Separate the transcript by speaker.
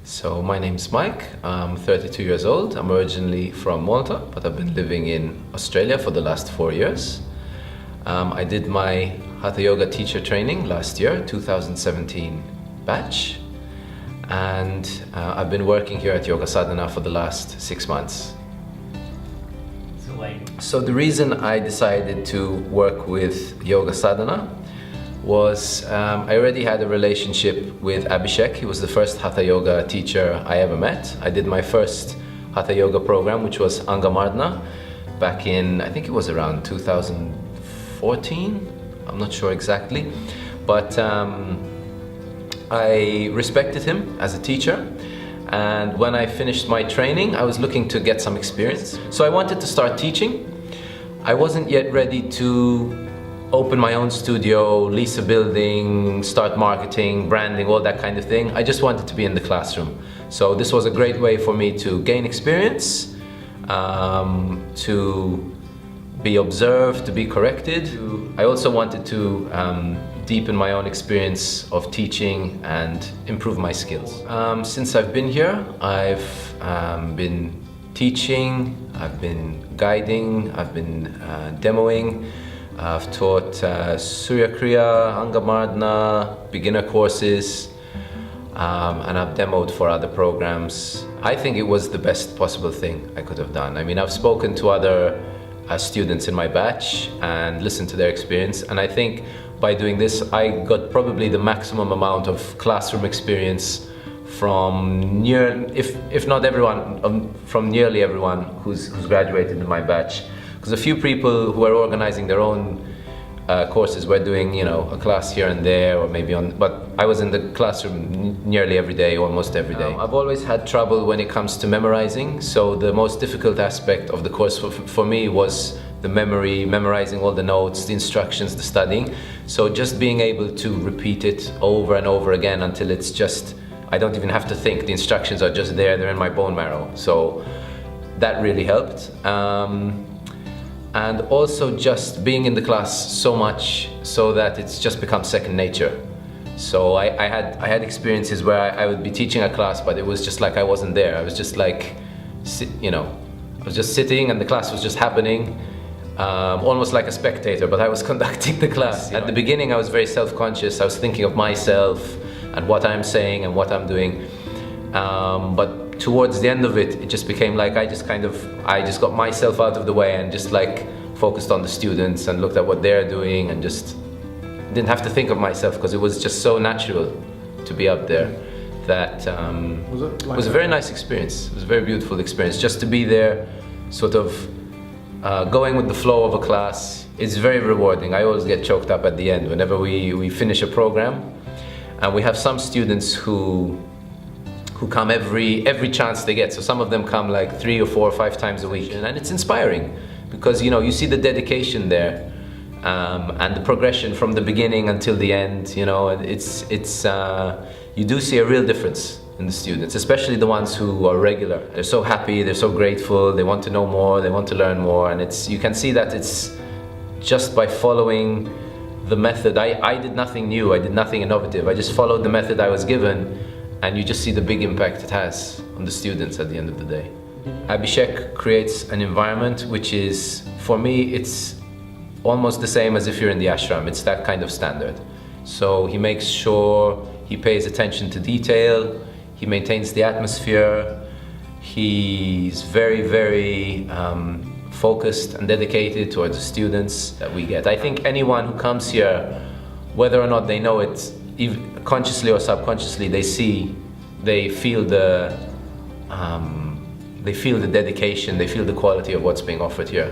Speaker 1: So my name's Mike, I'm 32 years old. I'm originally from Malta, but I've been living in Australia for the last 4 years. I did my Hatha Yoga Teacher training last year, 2017 batch. And I've been working here at Yoga Sadhana for the last 6 months. So the reason I decided to work with Yoga Sadhana was I already had a relationship with Abhishek. He was the first Hatha Yoga teacher I ever met. I did my first Hatha Yoga program, which was Angamardana, back in, I think it was around 2014. I'm not sure exactly. But I respected him as a teacher. And when I finished my training, I was looking to get some experience. So I wanted to start teaching. I wasn't yet ready to open my own studio, lease a building, start marketing, branding, all that kind of thing. I just wanted to be in the classroom. So this was a great way for me to gain experience, to be observed, to be corrected. I also wanted to deepen my own experience of teaching and improve my skills. Since I've been here, I've been teaching, I've been guiding, I've been demoing. I've taught Surya Kriya, Angamardana, beginner courses, and I've demoed for other programs. I think it was the best possible thing I could have done. I mean, I've spoken to other students in my batch and listened to their experience, and I think by doing this, I got probably the maximum amount of classroom experience from if not everyone, from nearly everyone who's graduated in my batch. Because a few people who are organizing their own courses were doing, you know, a class here and there, or maybe but I was in the classroom nearly every day, almost every day. I've always had trouble when it comes to memorizing, so the most difficult aspect of the course for me was the memorizing all the notes, the instructions, the studying. So just being able to repeat it over and over again until it's just, I don't even have to think, the instructions are just there, they're in my bone marrow. So that really helped. And also just being in the class so much so that it's just become second nature. So I had experiences where I would be teaching a class, but it was just like I wasn't there. I was just like, you know, I was just sitting and the class was just happening, almost like a spectator, but I was conducting the class. At the beginning, I was very self-conscious. I was thinking of myself and what I'm saying and what I'm doing. But towards the end of it, it just became like I just got myself out of the way and just like focused on the students and looked at what they're doing and just didn't have to think of myself, because it was just so natural to be up there that it was a very nice experience. It was a very beautiful experience just to be there, sort of going with the flow of a class. It's very rewarding. I always get choked up at the end whenever we finish a program, and we have some students who come every chance they get. So some of them come like 3 or 4 or 5 times a week, and it's inspiring because, you know, you see the dedication there and the progression from the beginning until the end. You know, and you do see a real difference in the students, especially the ones who are regular. They're so happy, they're so grateful, they want to know more, they want to learn more, and you can see that it's just by following the method. I did nothing new, I did nothing innovative. I just followed the method I was given, and you just see the big impact it has on the students at the end of the day. Abhishek creates an environment which is, for me, it's almost the same as if you're in the ashram. It's that kind of standard. So he makes sure he pays attention to detail, he maintains the atmosphere, he's very, very focused and dedicated towards the students that we get. I think anyone who comes here, whether or not they know it, even consciously or subconsciously, they feel the dedication, they feel the quality of what's being offered here.